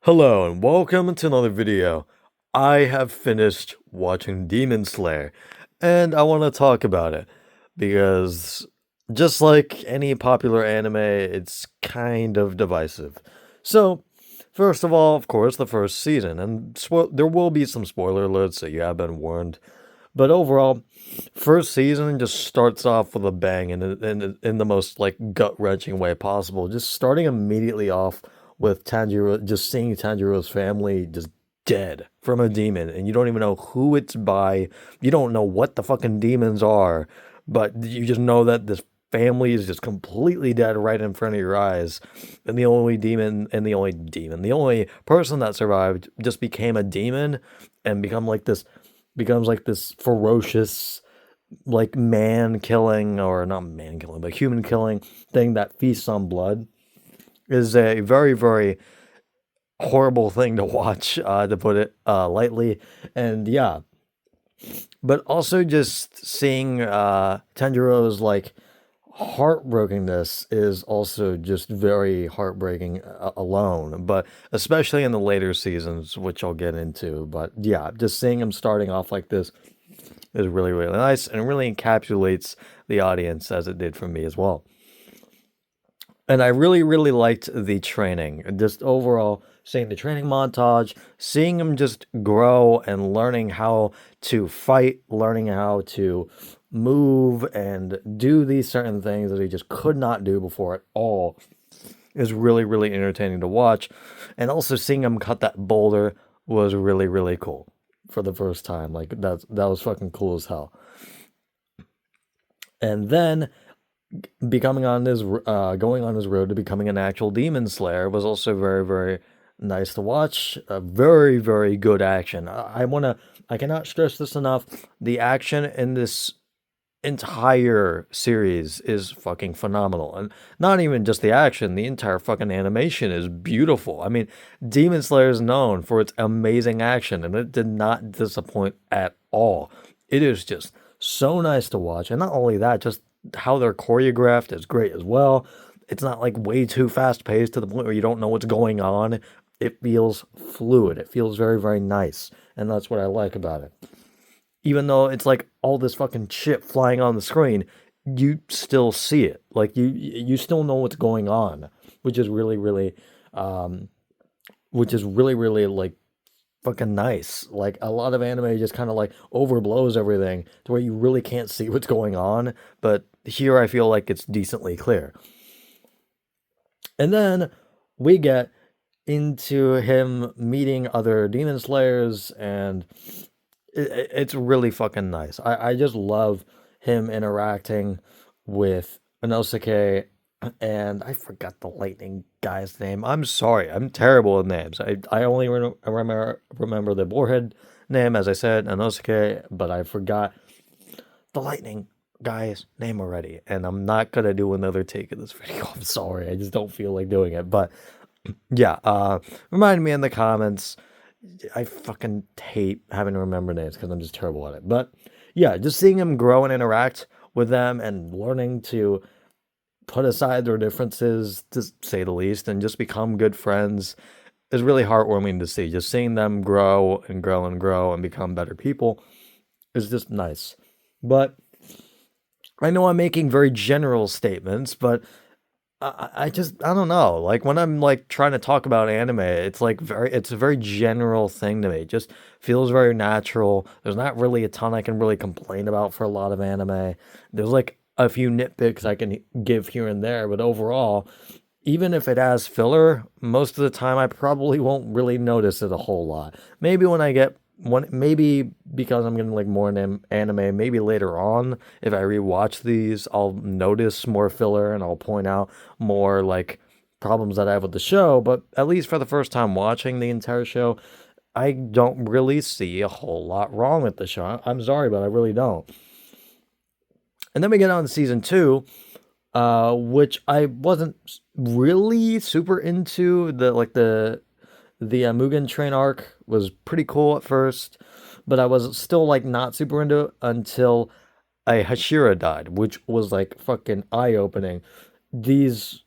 Hello and welcome to another video. I have finished watching Demon Slayer and I want to talk about it because just like any popular anime, it's kind of divisive. So, first of all, of course, the first season, and there will be some spoiler alerts, so you have been warned. But overall, first season just starts off with a bang in the most like gut-wrenching way possible. Just starting immediately off with Tanjiro, just seeing Tanjiro's family just dead from a demon, and you don't even know who it's by. You don't know what the fucking demons are, but you just know that this family is just completely dead right in front of your eyes. And the only person that survived just became a demon and becomes like this ferocious like man killing, or not man killing, but human killing thing that feasts on blood, is a very, very horrible thing to watch, to put it lightly. And yeah, but also just seeing Tanjiro's like heartbrokenness is also just very heartbreaking alone, but especially in the later seasons, which I'll get into. But yeah, just seeing him starting off like this is really, really nice and really encapsulates the audience as it did for me as well. And I really, really liked the training. Just overall, seeing the training montage, seeing him just grow and learning how to fight, learning how to move and do these certain things that he just could not do before at all is really, really entertaining to watch. And also seeing him cut that boulder was really, really cool for the first time. Like that was fucking cool as hell. And then becoming on his going on his road to becoming an actual demon slayer was also very, very nice to watch. Very, very good action. I cannot stress this enough. The action in this entire series is fucking phenomenal. And not even just the action, the entire fucking animation is beautiful. I mean, Demon Slayer is known for its amazing action, and it did not disappoint at all. It is just so nice to watch. And not only that, just how they're choreographed is great as well. It's not like way too fast paced to the point where you don't know what's going on. It feels fluid. It feels very, very nice. And that's what I like about it. Even though it's like all this fucking shit flying on the screen, you still see it. Like you still know what's going on, which is really, really like fucking nice. Like a lot of anime just kind of like overblows everything to where you really can't see what's going on, but here I feel like it's decently clear. And then we get into him meeting other demon slayers, and it's really fucking nice. I just love him interacting with Inosuke, and I forgot the lightning guy's name. I'm sorry, I'm terrible with names. I only remember the boarhead name, as I said, Inosuke, but I forgot the lightning guy's name already, and I'm not gonna do another take of this video. I'm sorry, I just don't feel like doing it. But yeah, remind me in the comments. I fucking hate having to remember names because I'm just terrible at it. But yeah, just seeing him grow and interact with them and learning to put aside their differences, to say the least, and just become good friends is really heartwarming to see. Just seeing them grow and grow and grow and become better people is just nice. But I know I'm making very general statements, but I don't know. Like when I'm like trying to talk about anime, it's a very general thing to me. It just feels very natural. There's not really a ton I can really complain about for a lot of anime. There's like a few nitpicks I can give here and there, but overall, even if it has filler, most of the time I probably won't really notice it a whole lot. Maybe when I get one, maybe because I'm getting like more anime, maybe later on, if I rewatch these, I'll notice more filler and I'll point out more like problems that I have with the show. But at least for the first time watching the entire show, I don't really see a whole lot wrong with the show. I'm sorry, but I really don't. And then we get on to season two, which I wasn't really super into. The Mugen Train arc was pretty cool at first, but I was still like not super into it until a Hashira died, which was like fucking eye opening. These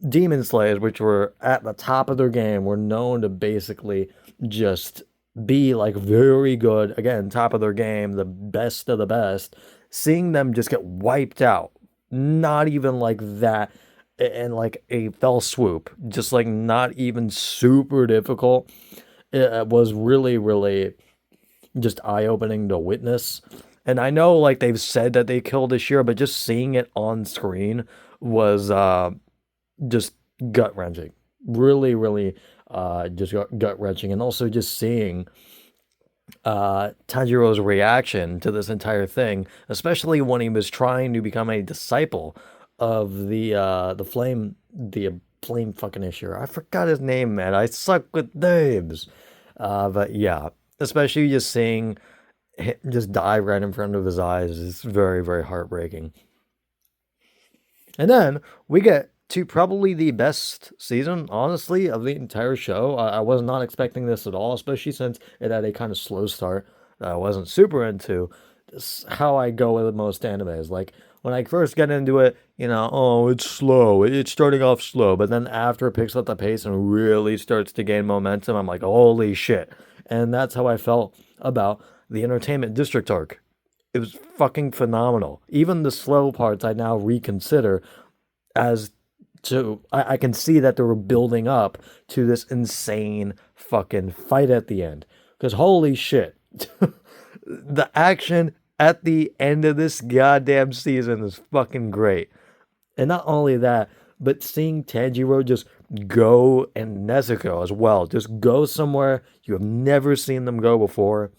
Demon Slayers, which were at the top of their game, were known to basically just be like very good, again, top of their game, the best of the best. Seeing them just get wiped out, not even like that, and like a fell swoop, just like not even super difficult. It was really, really just eye opening to witness. And I know like they've said that they killed Ashira, but just seeing it on screen was just gut wrenching. Really, really just gut wrenching. And also just seeing Tanjiro's reaction to this entire thing, especially when he was trying to become a disciple of the flame fucking Ishira. I forgot his name, man. I suck with names. But yeah, especially just seeing him just die right in front of his eyes is very, very heartbreaking. And then we get to probably the best season, honestly, of the entire show. I was not expecting this at all, especially since it had a kind of slow start that I wasn't super into. This is how I go with most animes. Like, when I first get into it, oh, it's slow. It's starting off slow. But then after it picks up the pace and really starts to gain momentum, I'm like, holy shit. And that's how I felt about the Entertainment District arc. It was fucking phenomenal. Even the slow parts I now reconsider as to I can see that they were building up to this insane fucking fight at the end. Because holy shit, the action at the end of this goddamn season is fucking great. And not only that, but seeing Tanjiro just go, and Nezuko as well, just go somewhere you have never seen them go before.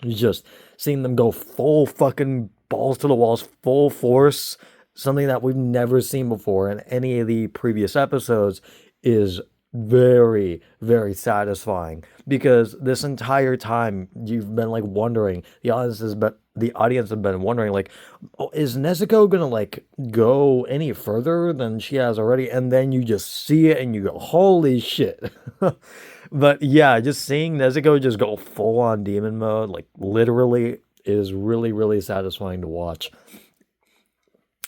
Just seeing them go full fucking balls to the walls, full force, something that we've never seen before in any of the previous episodes, is very, very satisfying. Because this entire time you've been like wondering, the audience has been wondering, like, oh, is Nezuko gonna like go any further than she has already? And then you just see it and you go, holy shit. But yeah, just seeing Nezuko just go full on demon mode, like literally, is really, really satisfying to watch.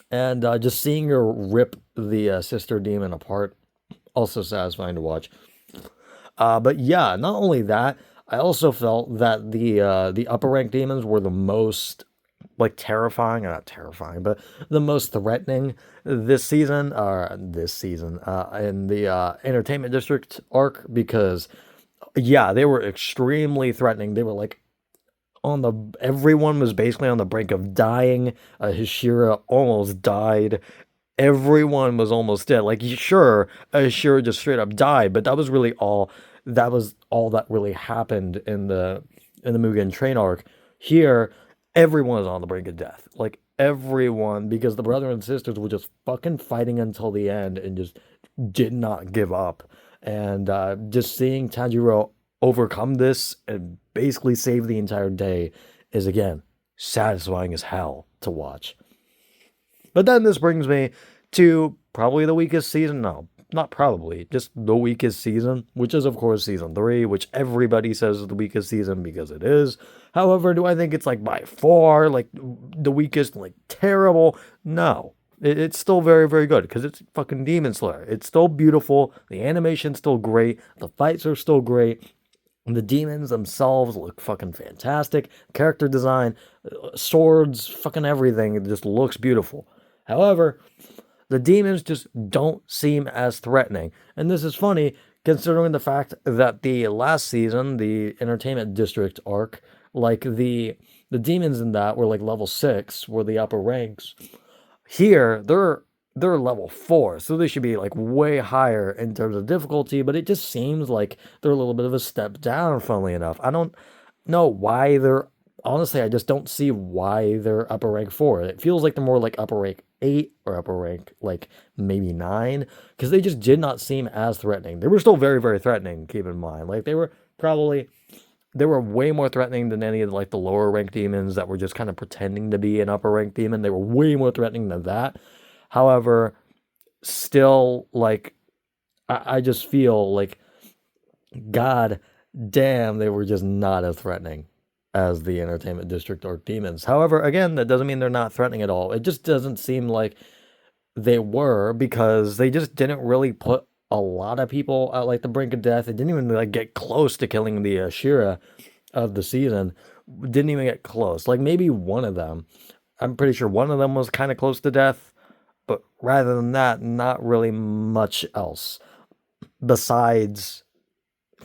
And just seeing her rip the sister demon apart, also satisfying to watch. But yeah, not only that, I also felt that the upper rank demons were the most like terrifying, not terrifying, but the most threatening this season, in the Entertainment District arc, because yeah, they were extremely threatening. They were like everyone was basically on the brink of dying. Hashira almost died. Everyone was almost dead. Like, sure, Hashira just straight up died, but that was really all. That was all that really happened in the Mugen Train arc. Here, everyone was on the brink of death. Like everyone, because the brother and sisters were just fucking fighting until the end and just did not give up. And just seeing Tanjiro overcome this and basically save the entire day is, again, satisfying as hell to watch. But then this brings me to probably the weakest season. No, not probably, just the weakest season, which is, of course, season 3, which everybody says is the weakest season because it is. However, do I think it's like by far like the weakest, like terrible? No. It's still very, very good because it's fucking Demon Slayer. It's still beautiful. The animation's still great. The fights are still great. The demons themselves look fucking fantastic. Character design, swords, fucking everything, it just looks beautiful. However, the demons just don't seem as threatening. And this is funny considering the fact that the last season, the Entertainment District arc, like the demons in that were like level 6, were the upper ranks. Here, they're level 4, so they should be like way higher in terms of difficulty, but it just seems like they're a little bit of a step down, funnily enough. I don't know why honestly, I just don't see why they're upper rank 4. It feels like they're more like upper rank 8 or upper rank like maybe 9, because they just did not seem as threatening. They were still very, very threatening, keep in mind. Like they were way more threatening than any of like the lower rank demons that were just kind of pretending to be an upper rank demon. They were way more threatening than that. However, still, like, I just feel like, god damn, they were just not as threatening as the Entertainment District arc demons. However, again, that doesn't mean they're not threatening at all. It just doesn't seem like they were, because they just didn't really put a lot of people at like the brink of death. They didn't even like get close to killing the Shira of the season. Didn't even get close. Like maybe one of them. I'm pretty sure one of them was kind of close to death, but rather than that, not really much else besides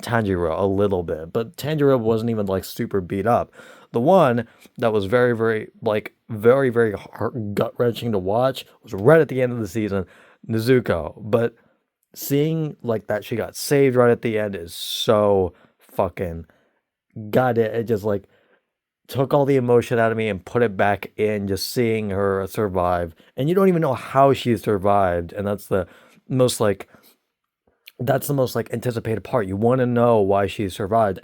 Tanjiro a little bit. But Tanjiro wasn't even like super beat up. The one that was very, very, like, very, very gut wrenching to watch was right at the end of the season, Nezuko. But seeing like that she got saved right at the end is so fucking got it. It just like took all the emotion out of me and put it back in just seeing her survive. And you don't even know how she survived. And most like that's the most like anticipated part. You want to know why she survived.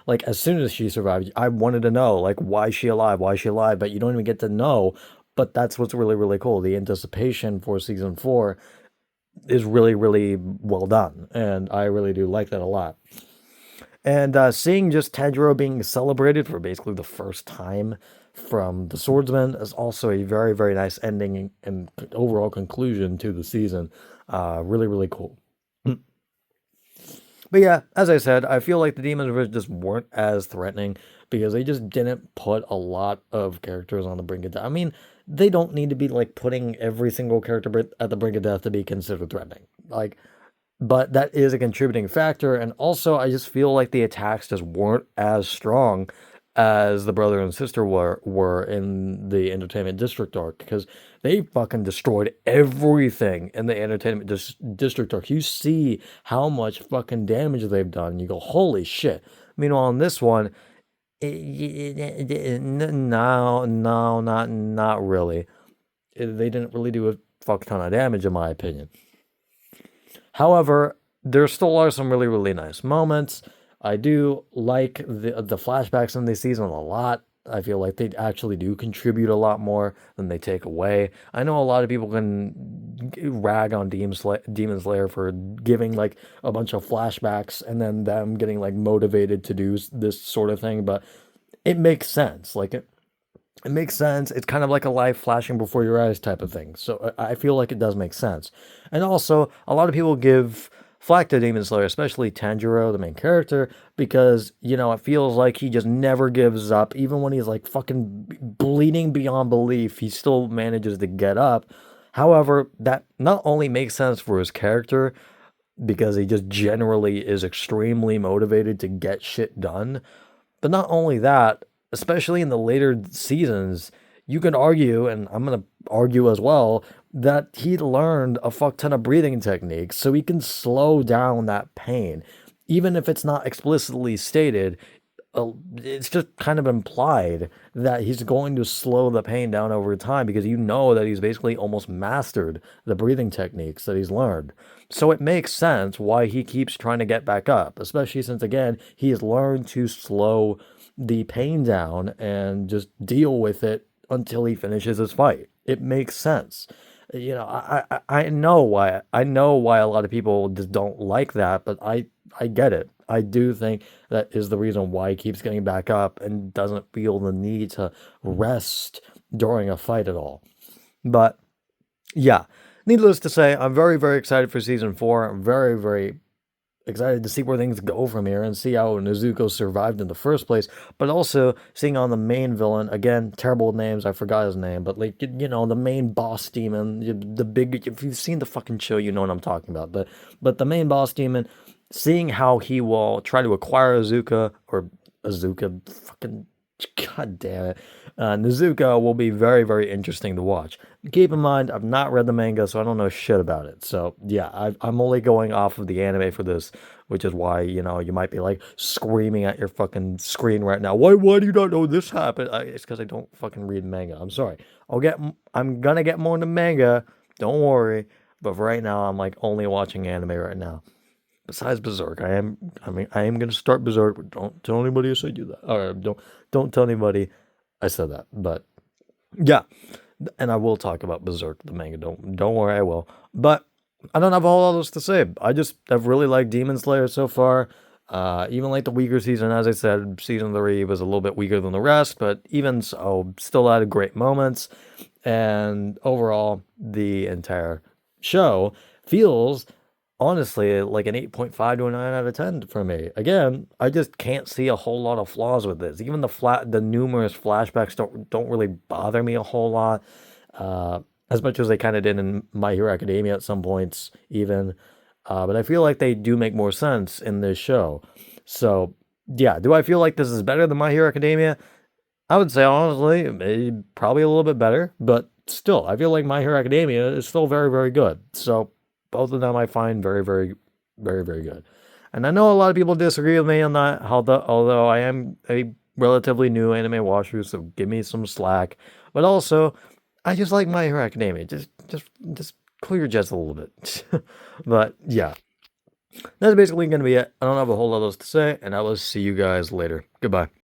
Like as soon as she survived, I wanted to know like why is she alive? Why is she alive? But you don't even get to know. But that's what's really, really cool. The anticipation for season 4 is really, really well done. And I really do like that a lot. And seeing just Tanjiro being celebrated for basically the first time from the swordsman is also a very, very nice ending and overall conclusion to the season. Really, really cool. But yeah, as I said, I feel like the Demons Rivers just weren't as threatening because they just didn't put a lot of characters on the brink of death. I mean, they don't need to be like putting every single character at the brink of death to be considered threatening. Like, but that is a contributing factor. And also, I just feel like the attacks just weren't as strong as the brother and sister were in the Entertainment District arc, because they fucking destroyed everything in the Entertainment District arc. You see how much fucking damage they've done, and you go, holy shit. Meanwhile, in this one, no, not really. They didn't really do a fuck ton of damage, in my opinion. However, there still are some really, really nice moments. I do like the flashbacks in this season a lot. I feel like they actually do contribute a lot more than they take away. I know a lot of people can rag on Demon Slayer for giving like a bunch of flashbacks and then them getting like motivated to do this sort of thing, but it makes sense. Like it makes sense. It's kind of like a life flashing before your eyes type of thing. So I feel like it does make sense. And also, a lot of people give flack to Demon Slayer, especially Tanjiro, the main character, because, you know, it feels like he just never gives up. Even when he's like fucking bleeding beyond belief, he still manages to get up. However, that not only makes sense for his character, because he just generally is extremely motivated to get shit done, but not only that, especially in the later seasons, you can argue, and I'm going to argue as well, that he learned a fuck ton of breathing techniques so he can slow down that pain. Even if it's not explicitly stated, it's just kind of implied that he's going to slow the pain down over time, because you know that he's basically almost mastered the breathing techniques that he's learned. So it makes sense why he keeps trying to get back up, especially since, again, he has learned to slow the pain down and just deal with it until he finishes his fight. It makes sense. You know, I know why a lot of people just don't like that, but I get it. I do think that is the reason why he keeps getting back up and doesn't feel the need to rest during a fight at all. But yeah, needless to say, I'm very, very excited for season 4. I'm very, very excited to see where things go from here and see how Nezuko survived in the first place, but also seeing on the main villain, again, terrible names, I forgot his name, but like, you know, the main boss demon, the big, if you've seen the fucking show, you know what I'm talking about, but the main boss demon, seeing how he will try to acquire Azuka, fucking, god damn it, Nezuko will be very, very interesting to watch. Keep in mind, I've not read the manga, so I don't know shit about it. So yeah, I'm only going off of the anime for this, which is why, you know, you might be like screaming at your fucking screen right now. Why do you not know this happened? It's because I don't fucking read manga. I'm sorry. I'm gonna get more into manga. Don't worry. But for right now, I'm like only watching anime right now. Besides Berserk, I am gonna start Berserk, but don't tell anybody I said you that. Or don't tell anybody I said that. But yeah, and I will talk about Berserk, the manga. Don't worry, I will. But I don't have a whole lot else to say. I just have really liked Demon Slayer so far. Even like the weaker season, as I said, season 3 was a little bit weaker than the rest, but even so, still had great moments. And overall, the entire show feels honestly like an 8.5 to a 9 out of 10 for me. Again, I just can't see a whole lot of flaws with this. Even the numerous flashbacks don't really bother me a whole lot. Uh, as much as they kind of did in My Hero Academia at some points, even. But I feel like they do make more sense in this show. So, yeah, do I feel like this is better than My Hero Academia? I would say honestly, probably a little bit better, but still, I feel like My Hero Academia is still very, very good. So both of them I find very, very, very, very good. And I know a lot of people disagree with me on that. Although I am a relatively new anime watcher, so give me some slack. But also, I just like My Hero Academia. Just clear your jets a little bit. But yeah, that's basically going to be it. I don't have a whole lot else to say, and I will see you guys later. Goodbye.